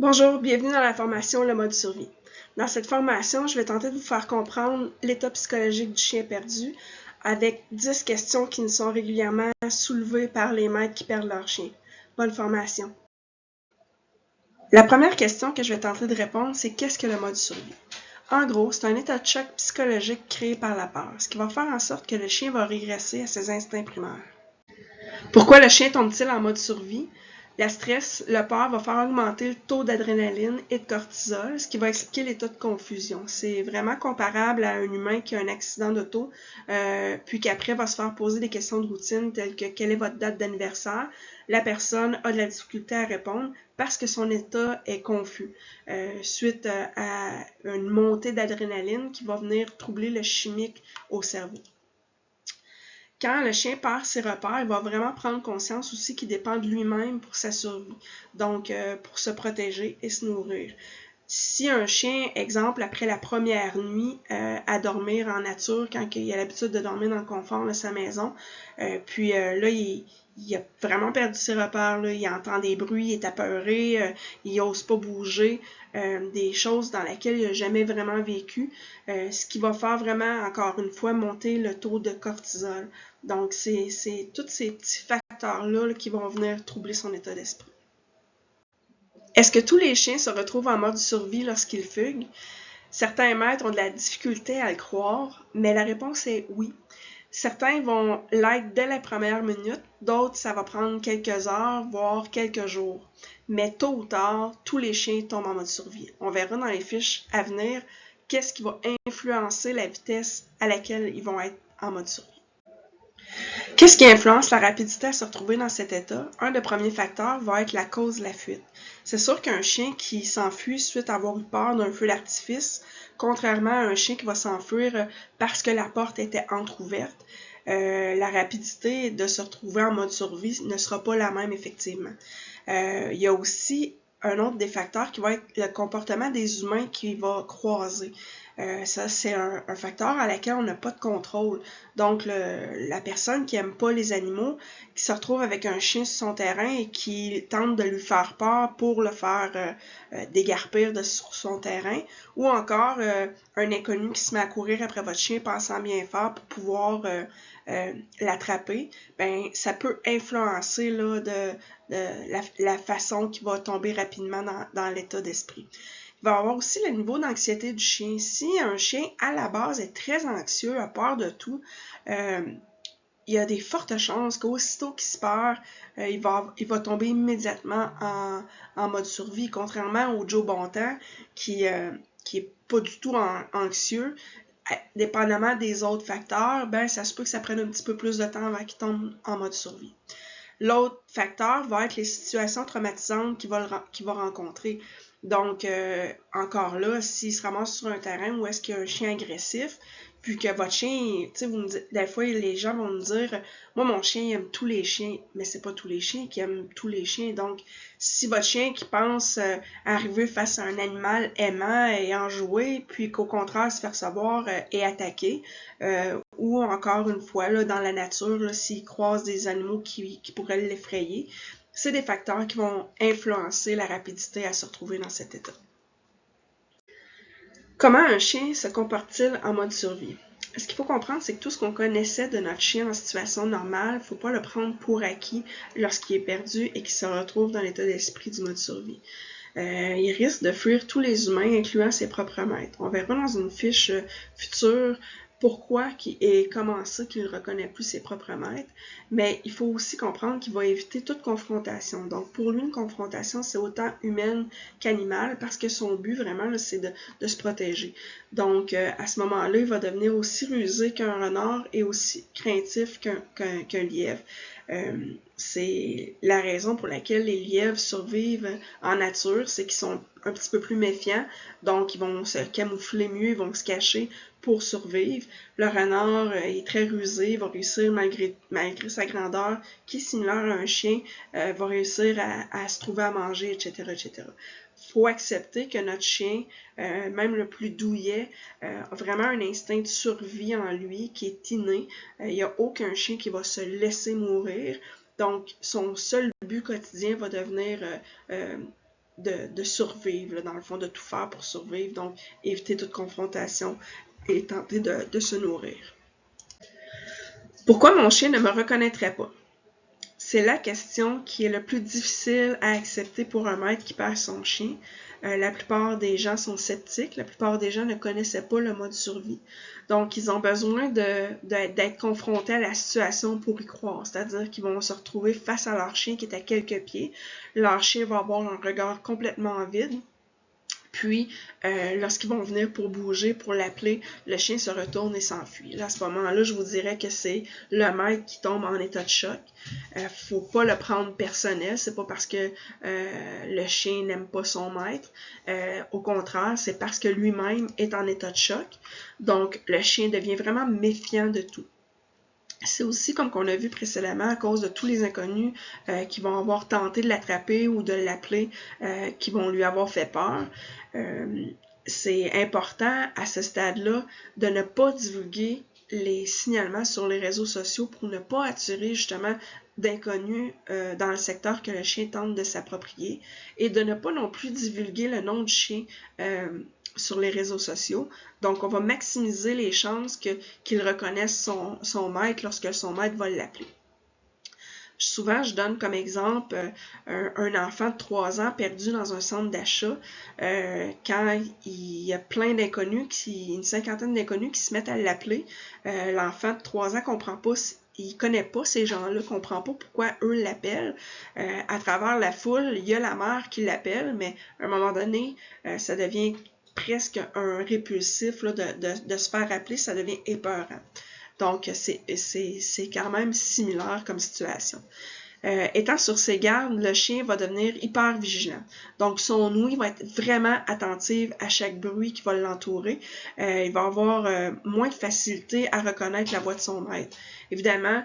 Bonjour, bienvenue dans la formation Le mode survie. Dans cette formation, je vais tenter de vous faire comprendre l'état psychologique du chien perdu avec 10 questions qui nous sont régulièrement soulevées par les maîtres qui perdent leur chien. Bonne formation. La première question que je vais tenter de répondre, c'est qu'est-ce que le mode survie? En gros, c'est un état de choc psychologique créé par la peur, ce qui va faire en sorte que le chien va régresser à ses instincts primaires. Pourquoi le chien tombe-t-il en mode survie? Le stress, le peur va faire augmenter le taux d'adrénaline et de cortisol, ce qui va expliquer l'état de confusion. C'est vraiment comparable à un humain qui a un accident d'auto, puis qu'après va se faire poser des questions de routine telles que quelle est votre date d'anniversaire. La personne a de la difficulté à répondre parce que son état est confus, suite à une montée d'adrénaline qui va venir troubler le chimique au cerveau. Quand le chien perd ses repères, il va vraiment prendre conscience aussi qu'il dépend de lui-même pour sa survie, donc pour se protéger et se nourrir. Si un chien, exemple, après la première nuit à dormir en nature, quand il a l'habitude de dormir dans le confort de sa maison, puis là, il a vraiment perdu ses repères, là, il entend des bruits, il est apeuré, il n'ose pas bouger, des choses dans lesquelles il n'a jamais vraiment vécu, ce qui va faire vraiment, encore une fois, monter le taux de cortisol. Donc, c'est tous ces petits facteurs-là qui vont venir troubler son état d'esprit. Est-ce que tous les chiens se retrouvent en mode survie lorsqu'ils fuguent? Certains maîtres ont de la difficulté à le croire, mais la réponse est oui. Certains vont l'être dès la première minute, d'autres, ça va prendre quelques heures, voire quelques jours. Mais tôt ou tard, tous les chiens tombent en mode survie. On verra dans les fiches à venir qu'est-ce qui va influencer la vitesse à laquelle ils vont être en mode survie. Qu'est-ce qui influence la rapidité à se retrouver dans cet état? Un des premiers facteurs va être la cause de la fuite. C'est sûr qu'un chien qui s'enfuit suite à avoir eu peur d'un feu d'artifice, contrairement à un chien qui va s'enfuir parce que la porte était entrouverte, la rapidité de se retrouver en mode survie ne sera pas la même effectivement. Il y a aussi un autre des facteurs qui va être le comportement des humains qui va croiser. Ça, c'est un facteur à laquelle on n'a pas de contrôle. Donc, la personne qui aime pas les animaux, qui se retrouve avec un chien sur son terrain et qui tente de lui faire peur pour le faire dégarpir sur son terrain, ou encore un inconnu qui se met à courir après votre chien pensant bien faire pour pouvoir l'attraper, ben ça peut influencer là, la façon qu'il va tomber rapidement dans l'état d'esprit. Il va y avoir aussi le niveau d'anxiété du chien. Si un chien, à la base, est très anxieux, a peur de tout, il y a des fortes chances qu'aussitôt qu'il se perd, il va tomber immédiatement en mode survie, contrairement au Joe Bontemps qui est pas du tout anxieux. Dépendamment des autres facteurs, ben ça se peut que ça prenne un petit peu plus de temps avant qu'il tombe en mode survie. L'autre facteur va être les situations traumatisantes qu'il va rencontrer. Donc, encore là, s'il se ramasse sur un terrain où est-ce qu'il y a un chien agressif, puis que votre chien, tu sais, vous me dites, des fois, les gens vont me dire, moi, mon chien aime tous les chiens, mais c'est pas tous les chiens qui aiment tous les chiens. Donc, si votre chien qui pense arriver face à un animal aimant et enjoué, puis qu'au contraire se faire savoir et attaquer, ou encore une fois, là, dans la nature, s'il croise des animaux qui pourraient l'effrayer, c'est des facteurs qui vont influencer la rapidité à se retrouver dans cet état. Comment un chien se comporte-t-il en mode survie? Ce qu'il faut comprendre, c'est que tout ce qu'on connaissait de notre chien en situation normale, il ne faut pas le prendre pour acquis lorsqu'il est perdu et qu'il se retrouve dans l'état d'esprit du mode survie. Il risque de fuir tous les humains, incluant ses propres maîtres. On verra dans une fiche future pourquoi et comment ça qu'il ne reconnaît plus ses propres maîtres, mais il faut aussi comprendre qu'il va éviter toute confrontation. Donc pour lui, une confrontation, c'est autant humaine qu'animale, parce que son but vraiment, là, c'est de se protéger. Donc à ce moment-là, il va devenir aussi rusé qu'un renard et aussi craintif qu'un lièvre. C'est la raison pour laquelle les lièvres survivent en nature, c'est qu'ils sont un petit peu plus méfiants, donc ils vont se camoufler mieux, ils vont se cacher pour survivre. Le renard est très rusé, va réussir malgré sa grandeur, qui est similaire à un chien, va réussir à se trouver à manger, etc., etc. Faut accepter que notre chien, même le plus douillet, a vraiment un instinct de survie en lui qui est inné. Il n'y a aucun chien qui va se laisser mourir. Donc, son seul but quotidien va devenir de survivre, là, dans le fond, de tout faire pour survivre, donc éviter toute confrontation et tenter de se nourrir. Pourquoi mon chien ne me reconnaîtrait pas? C'est la question qui est le plus difficile à accepter pour un maître qui perd son chien. La plupart des gens sont sceptiques, la plupart des gens ne connaissaient pas le mode survie. Donc, ils ont besoin d'être confrontés à la situation pour y croire. C'est-à-dire qu'ils vont se retrouver face à leur chien qui est à quelques pieds. Leur chien va avoir un regard complètement vide. Puis, lorsqu'ils vont venir pour bouger, pour l'appeler, le chien se retourne et s'enfuit. Là, à ce moment-là, je vous dirais que c'est le maître qui tombe en état de choc. Faut pas le prendre personnel, c'est pas parce que le chien n'aime pas son maître. Au contraire, c'est parce que lui-même est en état de choc. Donc, le chien devient vraiment méfiant de tout. C'est aussi, comme qu'on a vu précédemment, à cause de tous les inconnus qui vont avoir tenté de l'attraper ou de l'appeler, qui vont lui avoir fait peur. C'est important à ce stade-là de ne pas divulguer les signalements sur les réseaux sociaux pour ne pas attirer justement d'inconnus dans le secteur que le chien tente de s'approprier et de ne pas non plus divulguer le nom du chien sur les réseaux sociaux. Donc, on va maximiser les chances qu'il reconnaisse son maître lorsque son maître va l'appeler. Souvent, je donne comme exemple un enfant de 3 ans perdu dans un centre d'achat quand il y a plein d'inconnus, une cinquantaine d'inconnus qui se mettent à l'appeler. L'enfant de 3 ans comprend pas, il connaît pas ces gens-là, comprend pas pourquoi eux l'appellent. À travers la foule, il y a la mère qui l'appelle, mais à un moment donné, ça devient presque un répulsif là, de se faire appeler, ça devient épeurant. Donc, c'est quand même similaire comme situation. Étant sur ses gardes, le chien va devenir hyper vigilant. Donc, son ouïe va être vraiment attentive à chaque bruit qui va l'entourer. Il va avoir moins de facilité à reconnaître la voix de son maître. Évidemment,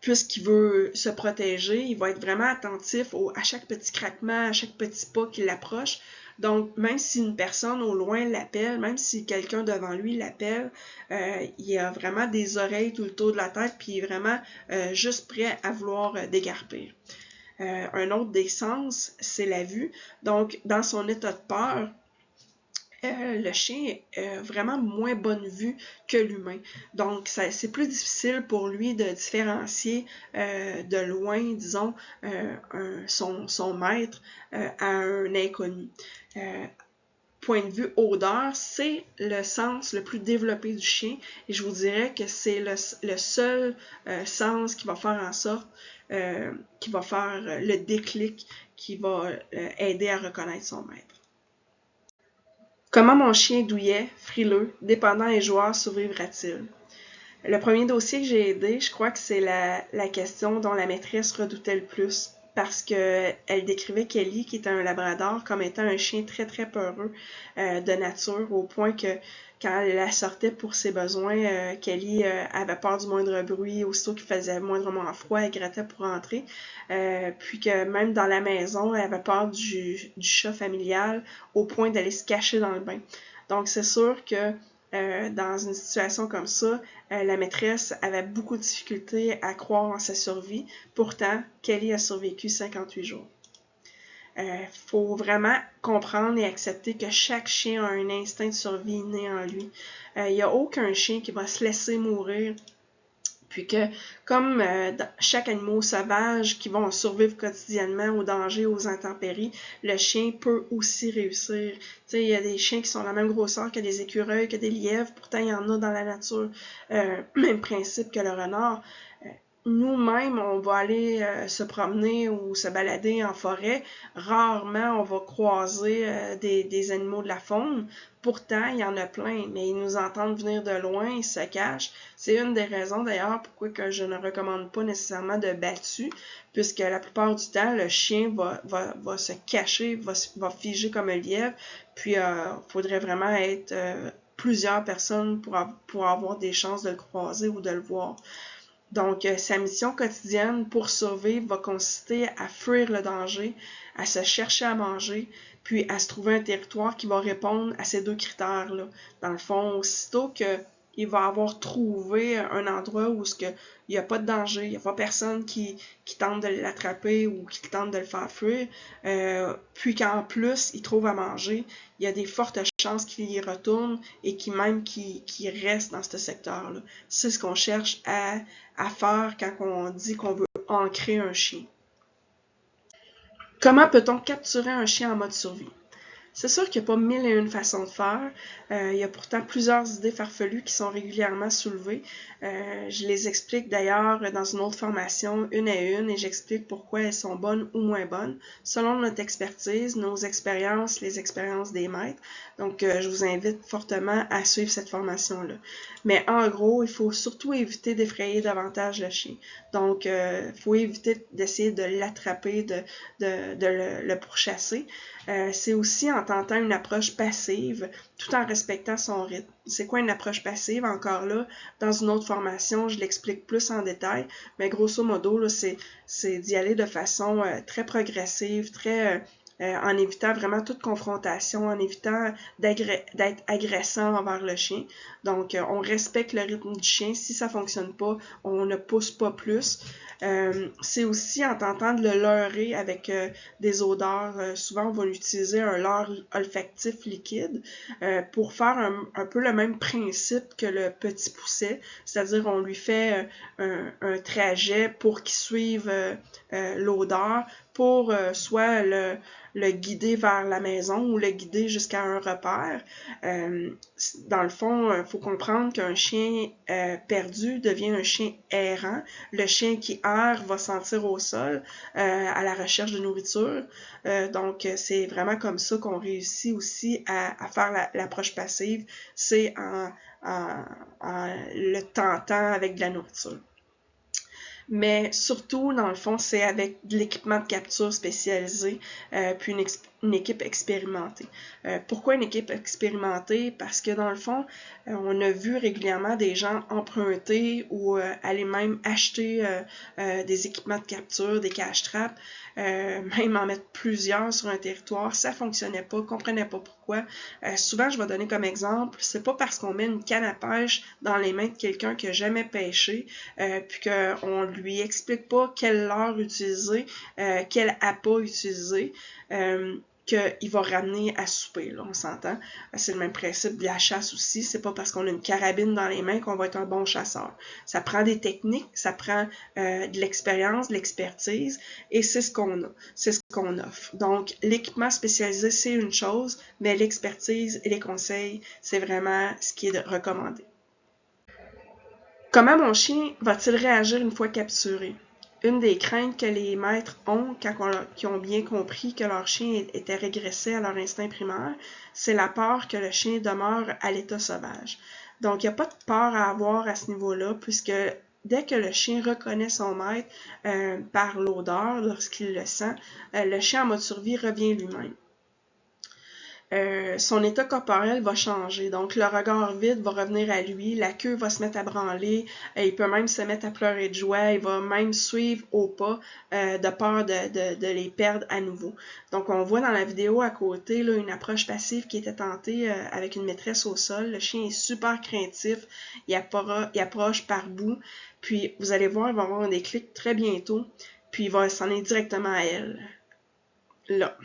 puisqu'il veut se protéger, il va être vraiment attentif à chaque petit craquement, à chaque petit pas qui l'approche. Donc, même si une personne au loin l'appelle, même si quelqu'un devant lui l'appelle, il a vraiment des oreilles tout le tour de la tête, puis il est vraiment juste prêt à vouloir dégarpir. Un autre des sens, c'est la vue. Donc, dans son état de peur, le chien a vraiment moins bonne vue que l'humain. Donc, c'est plus difficile pour lui de différencier de loin, disons, son maître à un inconnu. Point de vue odeur, c'est le sens le plus développé du chien et je vous dirais que c'est le seul sens qui va faire en sorte, qui va faire le déclic, qui va aider à reconnaître son maître. Comment mon chien douillet, frileux, dépendant et joueur survivra-t-il? Le premier dossier que j'ai aidé, je crois que c'est la question dont la maîtresse redoutait le plus. Parce qu'elle décrivait Kelly, qui était un labrador, comme étant un chien très très peureux de nature, au point que quand elle la sortait pour ses besoins, Kelly avait peur du moindre bruit, aussitôt qu'il faisait moindrement froid, elle grattait pour entrer. Puis que même dans la maison, elle avait peur du chat familial, au point d'aller se cacher dans le bain. Donc c'est sûr que dans une situation comme ça, la maîtresse avait beaucoup de difficultés à croire en sa survie. Pourtant, Kelly a survécu 58 jours. Faut vraiment comprendre et accepter que chaque chien a un instinct de survie inné en lui. Il n'y a aucun chien qui va se laisser mourir. Puis que, comme chaque animal sauvage qui vont survivre quotidiennement aux dangers, aux intempéries, le chien peut aussi réussir. Tu sais, il y a des chiens qui sont de la même grosseur que des écureuils, que des lièvres, pourtant il y en a dans la nature. Même principe que le renard. Nous-mêmes, on va aller se promener ou se balader en forêt. Rarement, on va croiser des animaux de la faune. Pourtant, il y en a plein, mais ils nous entendent venir de loin, ils se cachent. C'est une des raisons d'ailleurs pourquoi que je ne recommande pas nécessairement de battu, puisque la plupart du temps, le chien va se cacher, va figer comme un lièvre, puis faudrait vraiment être plusieurs personnes pour avoir des chances de le croiser ou de le voir. Donc, sa mission quotidienne pour survivre va consister à fuir le danger, à se chercher à manger, puis à se trouver un territoire qui va répondre à ces deux critères-là. Dans le fond, aussitôt qu'il il va avoir trouvé un endroit où il n'y a pas de danger, il n'y a pas personne qui tente de l'attraper ou qui tente de le faire fuir, puis qu'en plus il trouve à manger, il y a des fortes chances qu'il y retourne et qu'il reste dans ce secteur-là. C'est ce qu'on cherche à faire quand on dit qu'on veut ancrer un chien. Comment peut-on capturer un chien en mode survie? C'est sûr qu'il n'y a pas mille et une façons de faire. Il y a pourtant plusieurs idées farfelues qui sont régulièrement soulevées. Je les explique d'ailleurs dans une autre formation, une à une, et j'explique pourquoi elles sont bonnes ou moins bonnes, selon notre expertise, nos expériences, les expériences des maîtres. Donc, je vous invite fortement à suivre cette formation-là. Mais en gros, il faut surtout éviter d'effrayer davantage le chien. Donc, il faut éviter d'essayer de l'attraper, de le pourchasser. C'est aussi en tentant une approche passive, tout en respectant son rythme. C'est quoi une approche passive? Encore là, dans une autre formation, je l'explique plus en détail, mais grosso modo, là, c'est d'y aller de façon très progressive, très en évitant vraiment toute confrontation, en évitant d'être agressant envers le chien. Donc, on respecte le rythme du chien. Si ça fonctionne pas, on ne pousse pas plus. C'est aussi en tentant de le leurrer avec des odeurs. Souvent, on va utiliser un leurre olfactif liquide pour faire un peu le même principe que le petit pousset, c'est-à-dire on lui fait un trajet pour qu'il suive l'odeur pour soit le guider vers la maison ou le guider jusqu'à un repère. Dans le fond, il faut comprendre qu'un chien perdu devient un chien errant. Le chien qui erre va sentir au sol à la recherche de nourriture. Donc, c'est vraiment comme ça qu'on réussit aussi à faire l'approche passive. C'est en le tentant avec de la nourriture. Mais surtout, dans le fond, c'est avec de l'équipement de capture spécialisé, puis une équipe expérimentée. Pourquoi une équipe expérimentée? Parce que dans le fond, on a vu régulièrement des gens emprunter ou aller même acheter des équipements de capture, des cache-trappes, même en mettre plusieurs sur un territoire. Ça fonctionnait pas, comprenaient pas pourquoi. Souvent, je vais donner comme exemple, c'est pas parce qu'on met une canne à pêche dans les mains de quelqu'un qui a jamais pêché, puis qu'on lui explique pas quelle leurre utiliser, quel appât utiliser, qu'il va ramener à souper, là, on s'entend. C'est le même principe de la chasse aussi. C'est pas parce qu'on a une carabine dans les mains qu'on va être un bon chasseur. Ça prend des techniques, ça prend de l'expérience, de l'expertise, et c'est ce qu'on a. C'est ce qu'on offre. Donc, l'équipement spécialisé, c'est une chose, mais l'expertise et les conseils, c'est vraiment ce qui est recommandé. Comment mon chien va-t-il réagir une fois capturé? Une des craintes que les maîtres ont quand ils ont bien compris que leur chien était régressé à leur instinct primaire, c'est la peur que le chien demeure à l'état sauvage. Donc, il n'y a pas de peur à avoir à ce niveau-là, puisque dès que le chien reconnaît son maître par l'odeur, lorsqu'il le sent, le chien en mode survie revient lui-même. Son état corporel va changer. Donc, le regard vide va revenir à lui, la queue va se mettre à branler, il peut même se mettre à pleurer de joie, il va même suivre au pas de peur de les perdre à nouveau. Donc, on voit dans la vidéo à côté là, une approche passive qui était tentée avec une maîtresse au sol. Le chien est super craintif, il approche par bout, puis vous allez voir, il va avoir un déclic très bientôt, puis il va s'en aller directement à elle. Là.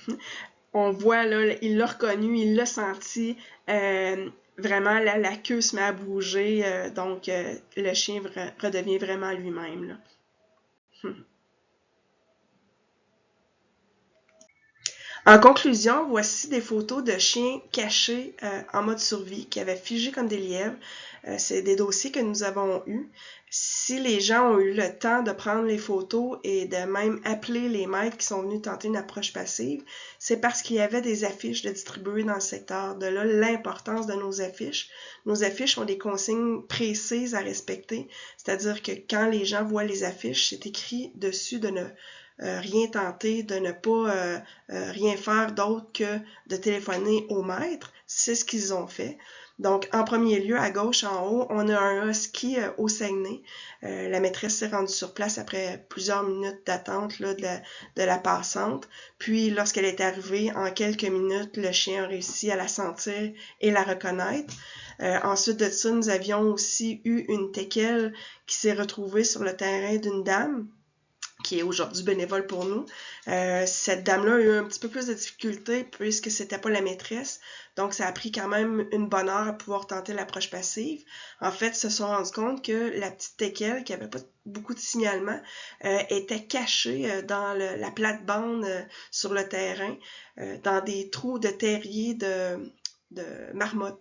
On voit, là, il l'a reconnu, il l'a senti, vraiment, la queue se met à bouger, donc le chien redevient vraiment lui-même, là. En conclusion, voici des photos de chiens cachés en mode survie qui avaient figé comme des lièvres. C'est des dossiers que nous avons eus. Si les gens ont eu le temps de prendre les photos et de même appeler les maîtres qui sont venus tenter une approche passive, c'est parce qu'il y avait des affiches de distribuer dans le secteur. De là, l'importance de nos affiches. Nos affiches ont des consignes précises à respecter, c'est-à-dire que quand les gens voient les affiches, c'est écrit dessus de ne rien tenter, de ne pas rien faire d'autre que de téléphoner au maître. C'est ce qu'ils ont fait. Donc, en premier lieu, à gauche, en haut, on a un husky au Saguenay. La maîtresse s'est rendue sur place après plusieurs minutes d'attente là, de la passante. Puis, lorsqu'elle est arrivée, en quelques minutes, le chien a réussi à la sentir et la reconnaître. Ensuite de ça, nous avions aussi eu une teckel qui s'est retrouvée sur le terrain d'une dame qui est aujourd'hui bénévole pour nous. Cette dame-là a eu un petit peu plus de difficultés puisque c'était pas la maîtresse. Donc, ça a pris quand même une bonne heure à pouvoir tenter l'approche passive. En fait, ils se sont rendus compte que la petite teckel, qui avait pas beaucoup de signalement, était cachée dans la plate-bande sur le terrain, dans des trous de terrier de marmotte.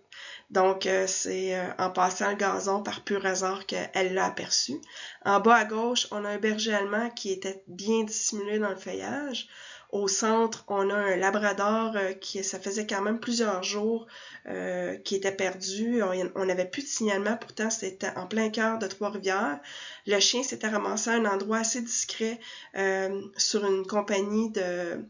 Donc, c'est en passant le gazon par pur hasard qu'elle l'a aperçu. En bas à gauche, on a un berger allemand qui était bien dissimulé dans le feuillage. Au centre, on a un labrador ça faisait quand même plusieurs jours qui était perdu. On n'avait plus de signalement, pourtant c'était en plein cœur de Trois-Rivières. Le chien s'était ramassé à un endroit assez discret sur une compagnie de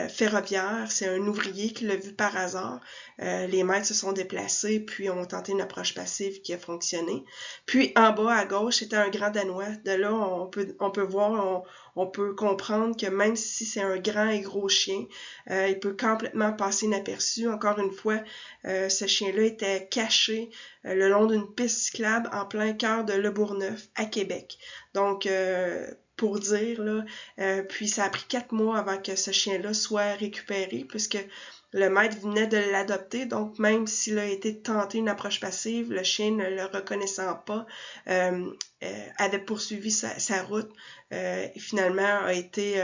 ferroviaire. C'est un ouvrier qui l'a vu par hasard. Les maîtres se sont déplacés puis ont tenté une approche passive qui a fonctionné. Puis en bas à gauche, c'était un grand Danois. De là, on peut voir, on peut comprendre que même si c'est un grand et gros chien, il peut complètement passer inaperçu. Encore une fois, ce chien-là était caché le long d'une piste cyclable en plein cœur de Le Bourgneuf, à Québec. Donc, pour dire, là, puis ça a pris 4 mois avant que ce chien-là soit récupéré, puisque le maître venait de l'adopter, donc même s'il a été tenté une approche passive, le chien ne le reconnaissant pas, avait poursuivi sa route et finalement a été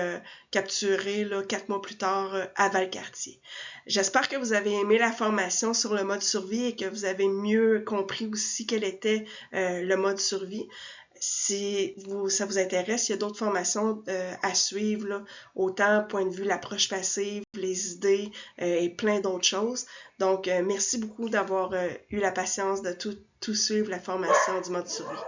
capturé là, 4 mois plus tard à Valcartier. J'espère que vous avez aimé la formation sur le mode survie et que vous avez mieux compris aussi quel était le mode survie. Si ça vous intéresse, il y a d'autres formations à suivre, là, autant point de vue l'approche passive, les idées et plein d'autres choses. Donc, merci beaucoup d'avoir eu la patience de tout suivre la formation du mode survie.